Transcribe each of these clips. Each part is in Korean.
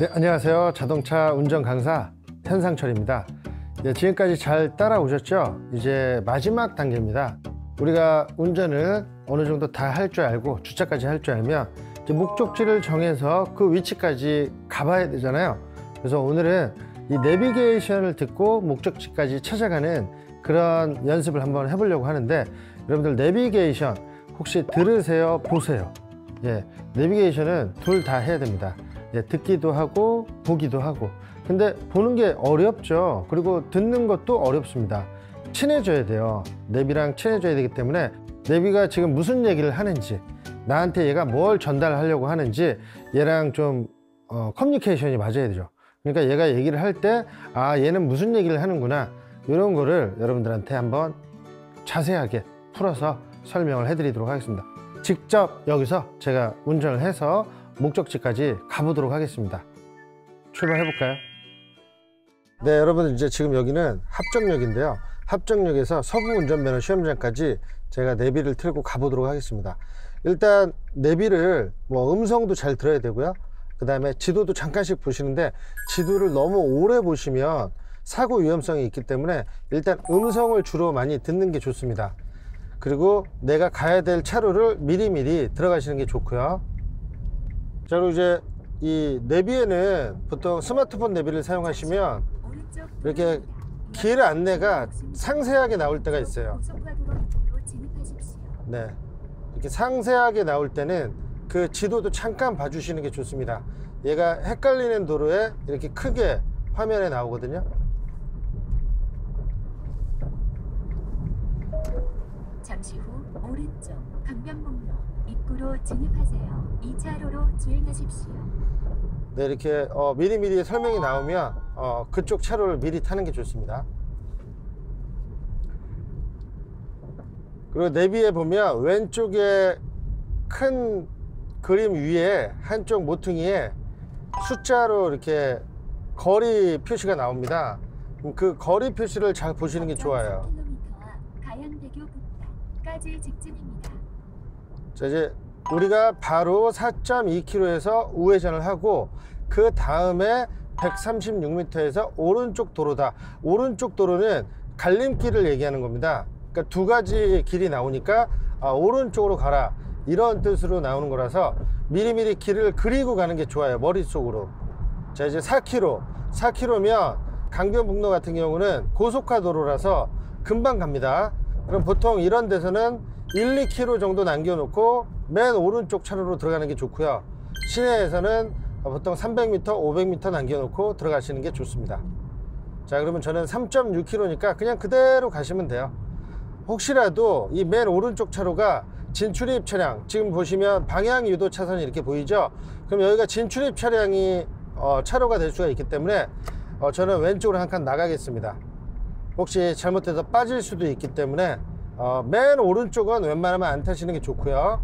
네, 안녕하세요. 자동차 운전 강사 현상철입니다. 네, 지금까지 잘 따라오셨죠? 이제 마지막 단계입니다. 우리가 운전을 어느 정도 다 할 줄 알고 주차까지 할 줄 알면 이제 목적지를 정해서 그 위치까지 가봐야 되잖아요. 그래서 오늘은 이 내비게이션을 듣고 목적지까지 찾아가는 그런 연습을 한번 해보려고 하는데, 여러분들 내비게이션 혹시 들으세요? 보세요? 예, 내비게이션은 둘 다 해야 됩니다. 예, 듣기도 하고 보기도 하고. 근데 보는 게 어렵죠. 그리고 듣는 것도 어렵습니다. 친해져야 돼요. 내비랑 친해져야 되기 때문에 내비가 지금 무슨 얘기를 하는지, 나한테 얘가 뭘 전달하려고 하는지 얘랑 좀 커뮤니케이션이 맞아야 되죠. 그러니까 얘가 얘기를 할 때 아, 얘는 무슨 얘기를 하는구나, 이런 거를 여러분들한테 한번 자세하게 풀어서 설명을 해드리도록 하겠습니다. 직접 여기서 제가 운전을 해서 목적지까지 가보도록 하겠습니다. 출발해 볼까요? 네, 여러분, 이제 지금 여기는 합정역인데요. 합정역에서 서부운전면허 시험장까지 제가 내비를 틀고 가보도록 하겠습니다. 일단 내비를 음성도 잘 들어야 되고요. 그 다음에 지도도 잠깐씩 보시는데, 지도를 너무 오래 보시면 사고 위험성이 있기 때문에 일단 음성을 주로 많이 듣는 게 좋습니다. 그리고 내가 가야 될 차로를 미리미리 들어가시는 게 좋고요. 자, 그리고 이제 이 내비에는 보통 스마트폰 내비를 사용하시면 이렇게 길 안내가 상세하게 나올 때가 있어요. 네, 이렇게 상세하게 나올 때는 그 지도도 잠깐 봐주시는 게 좋습니다. 얘가 헷갈리는 도로에 이렇게 크게 화면에 나오거든요. 잠시 후 오른쪽 강변북로 입구로 진입하세요. 2차로로 주행하십시오. 네, 이렇게 미리미리 설명이 나오면 그쪽 차로를 미리 타는 게 좋습니다. 그리고 내비에 보면 왼쪽에 큰 그림 위에 한쪽 모퉁이에 숫자로 이렇게 거리 표시가 나옵니다. 그 거리 표시를 잘 보시는 게 좋아요. 가양대교 북단까지 직진입니다. 자, 이제 우리가 바로 4.2km에서 우회전을 하고 그 다음에 136m에서 오른쪽 도로다. 오른쪽 도로는 갈림길을 얘기하는 겁니다. 그러니까 두 가지 길이 나오니까 오른쪽으로 가라, 이런 뜻으로 나오는 거라서 미리미리 길을 그리고 가는 게 좋아요, 머릿속으로. 자, 이제 4km면 강변북로 같은 경우는 고속화 도로라서 금방 갑니다. 그럼 보통 이런 데서는 1, 2km 정도 남겨놓고 맨 오른쪽 차로로 들어가는 게 좋고요. 시내에서는 보통 300m, 500m 남겨놓고 들어가시는 게 좋습니다. 자, 그러면 저는 3.6km니까 그냥 그대로 가시면 돼요. 혹시라도 이 맨 오른쪽 차로가 진출입 차량, 지금 보시면 방향 유도 차선이 이렇게 보이죠? 그럼 여기가 진출입 차량이 차로가 될 수가 있기 때문에 저는 왼쪽으로 한 칸 나가겠습니다. 혹시 잘못해서 빠질 수도 있기 때문에 맨 오른쪽은 웬만하면 안 타시는 게 좋고요.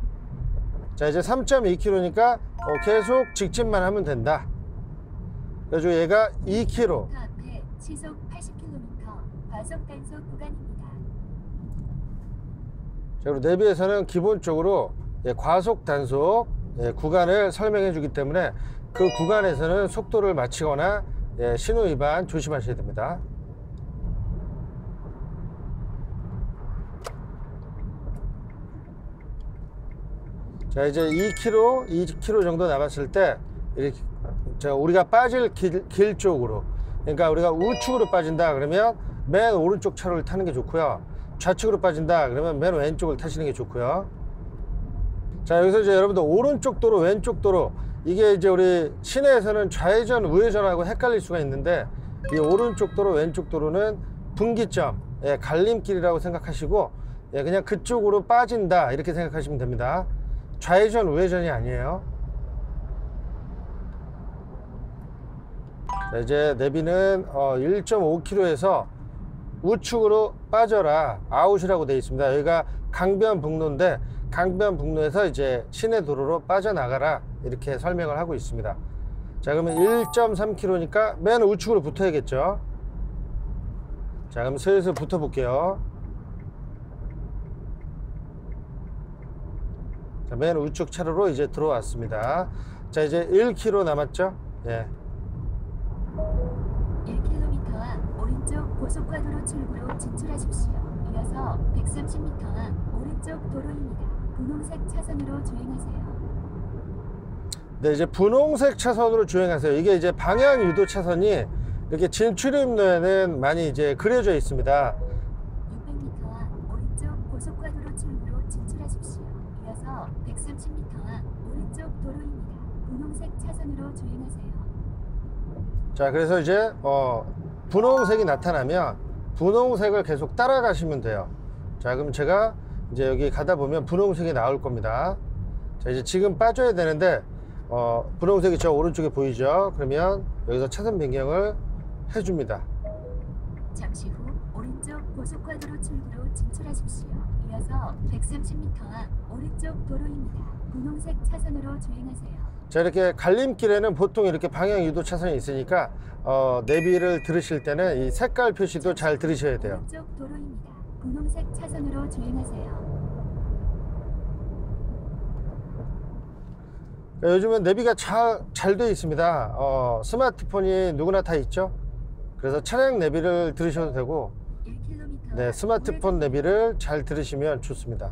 자, 이제 3.2km니까 계속 직진만 하면 된다. 그래서 얘가 2km. 앞에 시속 80km 과속 단속 구간입니다. 자, 그리고 내비에서는 기본적으로 과속 단속 구간을 설명해 주기 때문에 그 구간에서는 속도를 맞추거나 신호 위반 조심하셔야 됩니다. 자, 이제 2km 정도 남았을 때 이렇게 우리가 빠질 길 쪽으로, 그러니까 우리가 우측으로 빠진다 그러면 맨 오른쪽 차로를 타는 게 좋고요. 좌측으로 빠진다 그러면 맨 왼쪽을 타시는 게 좋고요. 자, 여기서 이제 여러분들 오른쪽 도로, 왼쪽 도로, 이게 이제 우리 시내에서는 좌회전, 우회전하고 헷갈릴 수가 있는데, 이 오른쪽 도로, 왼쪽 도로는 분기점, 갈림길이라고 생각하시고 그냥 그쪽으로 빠진다 이렇게 생각하시면 됩니다. 좌회전, 우회전이 아니에요. 자, 이제 내비는 1.5km에서 우측으로 빠져라, 아웃이라고 되어 있습니다. 여기가 강변북로인데 강변북로에서 이제 시내 도로로 빠져나가라, 이렇게 설명을 하고 있습니다. 자, 그러면 1.3km니까 맨 우측으로 붙어야겠죠. 자, 그럼 슬슬 붙어 볼게요. 자, 맨 우측 차로로 이제 들어왔습니다. 자, 이제 1km 남았죠. 예, 고속화도로 출구로 진출하십시오. 이어서 130m 앞 오른쪽 도로입니다. 분홍색 차선으로 주행하세요. 네, 이제 분홍색 차선으로 주행하세요. 이게 이제 방향 유도 차선이 이렇게 진출입로에는 많이 이제 그려져 있습니다. 600m 앞 오른쪽 고속화도로 출구로 진출하십시오. 이어서 130m 앞 오른쪽 도로입니다. 분홍색 차선으로 주행하세요. 자, 그래서 이제 분홍색이 나타나면 분홍색을 계속 따라가시면 돼요. 자, 그럼 제가 이제 여기 가다 보면 분홍색이 나올 겁니다. 자, 이제 지금 빠져야 되는데 분홍색이 저 오른쪽에 보이죠? 그러면 여기서 차선 변경을 해줍니다. 잠시 후 오른쪽 고속화도로 출구로 진출하십시오. 이어서 130m 앞 오른쪽 도로입니다. 분홍색 차선으로 주행하세요. 자, 이렇게 갈림길에는 보통 이렇게 방향 유도 차선이 있으니까 내비를 들으실 때는 이 색깔 표시도 잘 들으셔야 돼요. 오른쪽 도로입니다. 분홍색 차선으로 주행하세요. 요즘은 내비가 잘 되어 있습니다. 스마트폰이 누구나 다 있죠. 그래서 차량 내비를 들으셔도 되고 1km 네, 스마트폰 내비를 잘 들으시면 좋습니다.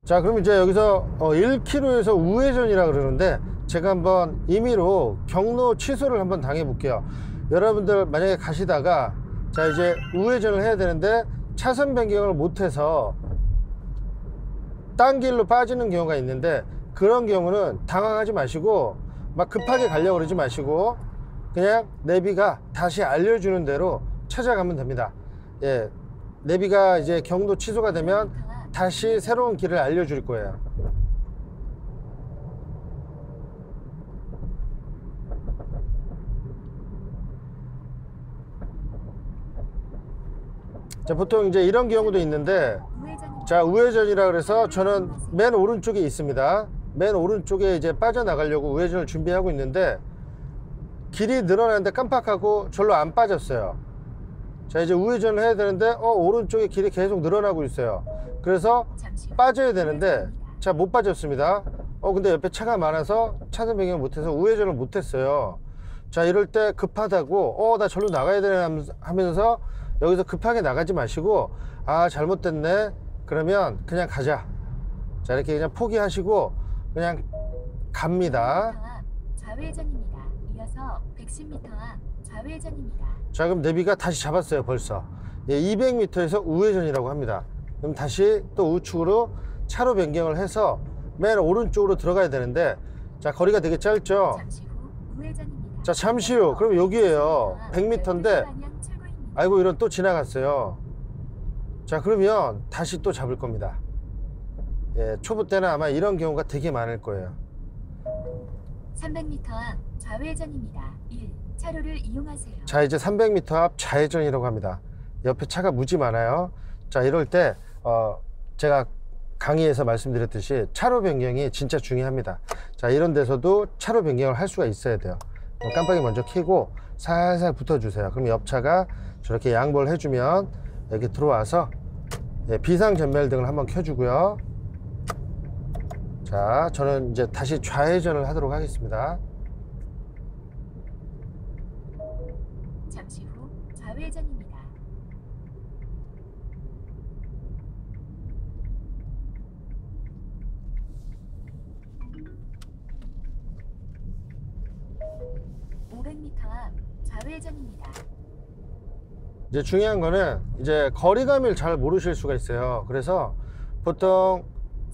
자, 그럼 이제 여기서 1km에서 우회전이라 그러는데 제가 한번 임의로 경로 취소를 한번 당해 볼게요. 여러분들 만약에 가시다가 자, 이제 우회전을 해야 되는데 차선 변경을 못해서 딴 길로 빠지는 경우가 있는데 그런 경우는 당황하지 마시고 막 급하게 가려고 그러지 마시고 그냥 내비가 다시 알려주는 대로 찾아가면 됩니다. 예, 내비가 이제 경로 취소가 되면 다시 새로운 길을 알려줄 거예요. 자, 보통 이제 이런 경우도 있는데 자, 우회전이라 그래서 저는 맨 오른쪽에 있습니다. 맨 오른쪽에 이제 빠져나가려고 우회전을 준비하고 있는데 길이 늘어나는데 깜빡하고 절로 안 빠졌어요. 자, 이제 우회전을 해야 되는데 오른쪽에 길이 계속 늘어나고 있어요. 그래서 빠져야 되는데 자, 못 빠졌습니다. 근데 옆에 차가 많아서 차선 변경을 못해서 우회전을 못했어요. 자, 이럴 때 급하다고 나 절로 나가야 되나 하면서 여기서 급하게 나가지 마시고 잘못됐네 그러면 그냥 가자. 자, 이렇게 그냥 포기하시고 그냥 갑니다. 100m 앞 좌회전입니다. 이어서 110m 앞 좌회전입니다. 자, 그럼 내비가 다시 잡았어요. 벌써 200m에서 우회전이라고 합니다. 그럼 다시 또 우측으로 차로 변경을 해서 맨 오른쪽으로 들어가야 되는데 자, 거리가 되게 짧죠. 잠시 후 우회전입니다. 자, 잠시 후 그럼 여기에요. 100m인데 아이고 이런 또 지나갔어요. 자, 그러면 다시 또 잡을 겁니다. 예, 초보 때는 아마 이런 경우가 되게 많을 거예요. 300m 앞 좌회전입니다. 1차로를 이용하세요. 자, 이제 300m 앞 좌회전이라고 합니다. 옆에 차가 무지 많아요. 자, 이럴 때 제가 강의에서 말씀드렸듯이 차로 변경이 진짜 중요합니다. 자, 이런 데서도 차로 변경을 할 수가 있어야 돼요. 깜빡이 먼저 켜고 살살 붙어주세요. 그럼 옆차가 저렇게 양보를 해주면 여기 들어와서 비상전멸등을 한번 켜주고요. 자, 저는 이제 다시 좌회전을 하도록 하겠습니다. 잠시 후 좌회전입니다. 앞 좌회전입니다. 이제 중요한 거는 이제 거리감을 잘 모르실 수가 있어요. 그래서 보통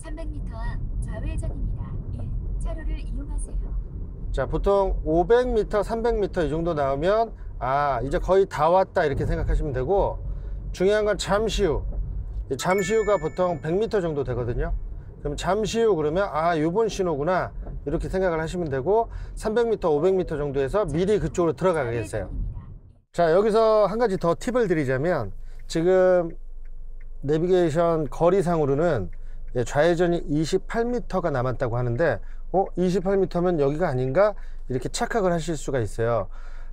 300m 앞 좌회전입니다. 1차로를 이용하세요. 자, 보통 500m, 300m 이 정도 나오면 이제 거의 다 왔다 이렇게 생각하시면 되고 중요한 건 잠시 후. 잠시 후가 보통 100m 정도 되거든요. 그럼 잠시 후 그러면 요번 신호구나 이렇게 생각을 하시면 되고 300m, 500m 정도에서 미리 그쪽으로 들어가겠어요. 자, 여기서 한 가지 더 팁을 드리자면 지금 내비게이션 거리상으로는 좌회전이 28m가 남았다고 하는데 28m면 여기가 아닌가 이렇게 착각을 하실 수가 있어요.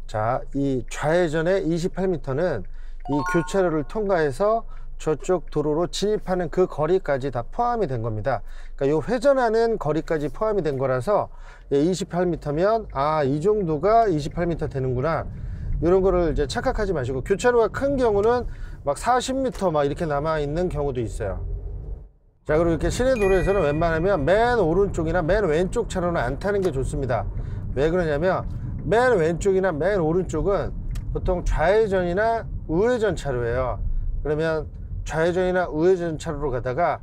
자, 이 좌회전의 28m는 이 교차로를 통과해서 저쪽 도로로 진입하는 그 거리까지 다 포함이 된 겁니다. 그러니까 이 회전하는 거리까지 포함이 된 거라서 28m면 이 정도가 28m 되는구나 이런 거를 이제 착각하지 마시고, 교차로가 큰 경우는 막 40m 막 이렇게 남아 있는 경우도 있어요. 자, 그리고 이렇게 시내 도로에서는 웬만하면 맨 오른쪽이나 맨 왼쪽 차로는 안 타는 게 좋습니다. 왜 그러냐면 맨 왼쪽이나 맨 오른쪽은 보통 좌회전이나 우회전 차로예요. 그러면 좌회전이나 우회전 차로로 가다가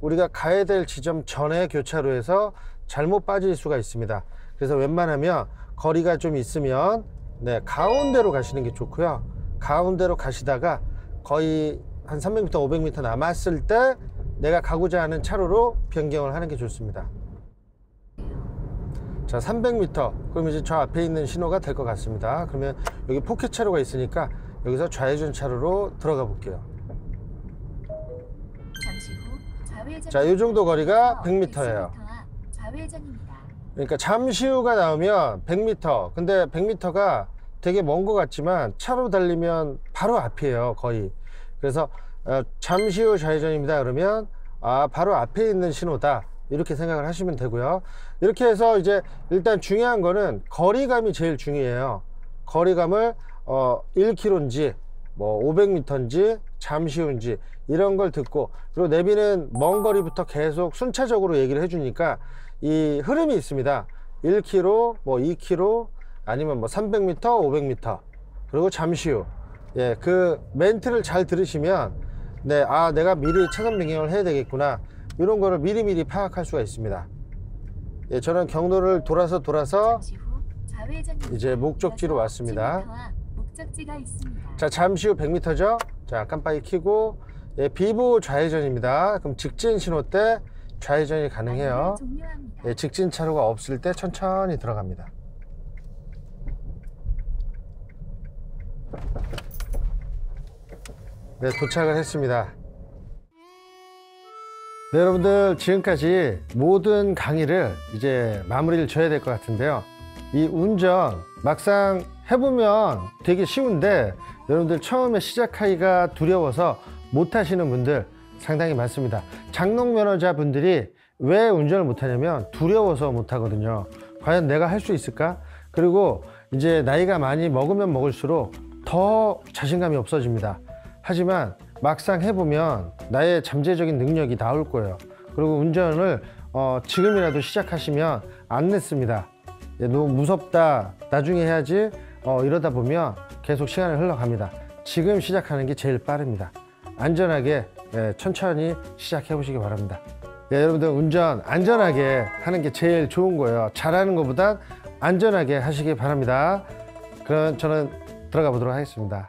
우리가 가야 될 지점 전에 교차로에서 잘못 빠질 수가 있습니다. 그래서 웬만하면 거리가 좀 있으면 가운데로 가시는 게 좋고요. 가운데로 가시다가 거의 한 300m, 500m 남았을 때 내가 가고자 하는 차로로 변경을 하는 게 좋습니다. 자, 300m. 그럼 이제 저 앞에 있는 신호가 될 것 같습니다. 그러면 여기 포켓 차로가 있으니까 여기서 좌회전 차로로 들어가 볼게요. 잠시 후 좌회전. 자, 이 정도 거리가 100m예요. 좌회전입니다. 그러니까 잠시 후가 나오면 100m. 근데 100m가 되게 먼 것 같지만 차로 달리면 바로 앞이에요, 거의. 그래서 잠시 후 좌회전입니다. 그러면 바로 앞에 있는 신호다. 이렇게 생각을 하시면 되고요. 이렇게 해서 이제 일단 중요한 거는 거리감이 제일 중요해요. 거리감을 1km인지 뭐 500m인지 잠시 후인지 이런 걸 듣고, 그리고 내비는 먼 거리부터 계속 순차적으로 얘기를 해주니까 이 흐름이 있습니다. 1km, 뭐 2km, 아니면 뭐 300m, 500m, 그리고 잠시 후. 예, 그 멘트를 잘 들으시면 내가 미리 차선 변경을 해야 되겠구나, 이런 거를 미리미리 파악할 수가 있습니다. 예, 저는 경로를 돌아서 잠시 후 좌회전입니다. 이제 목적지로 왔습니다. 목적지가 있습니다. 자, 잠시 후 100m죠. 자, 깜빡이 켜고, 예, 비보 좌회전입니다. 그럼 직진 신호 때 좌회전이 가능해요. 예, 직진 차로가 없을 때 천천히 들어갑니다. 네, 도착을 했습니다. 네, 여러분들 지금까지 모든 강의를 이제 마무리를 져야 될 것 같은데요. 이 운전 막상 해보면 되게 쉬운데 여러분들 처음에 시작하기가 두려워서 못 하시는 분들 상당히 많습니다. 장롱 면허자 분들이 왜 운전을 못 하냐면 두려워서 못 하거든요. 과연 내가 할 수 있을까? 그리고 이제 나이가 많이 먹으면 먹을수록 더 자신감이 없어집니다. 하지만 막상 해보면 나의 잠재적인 능력이 나올 거예요. 그리고 운전을 지금이라도 시작하시면 안 늦습니다. 너무 무섭다, 나중에 해야지, 이러다 보면 계속 시간이 흘러갑니다. 지금 시작하는 게 제일 빠릅니다. 안전하게 천천히 시작해 보시기 바랍니다. 여러분들 운전 안전하게 하는 게 제일 좋은 거예요. 잘하는 것보단 안전하게 하시기 바랍니다. 그럼 저는 들어가 보도록 하겠습니다.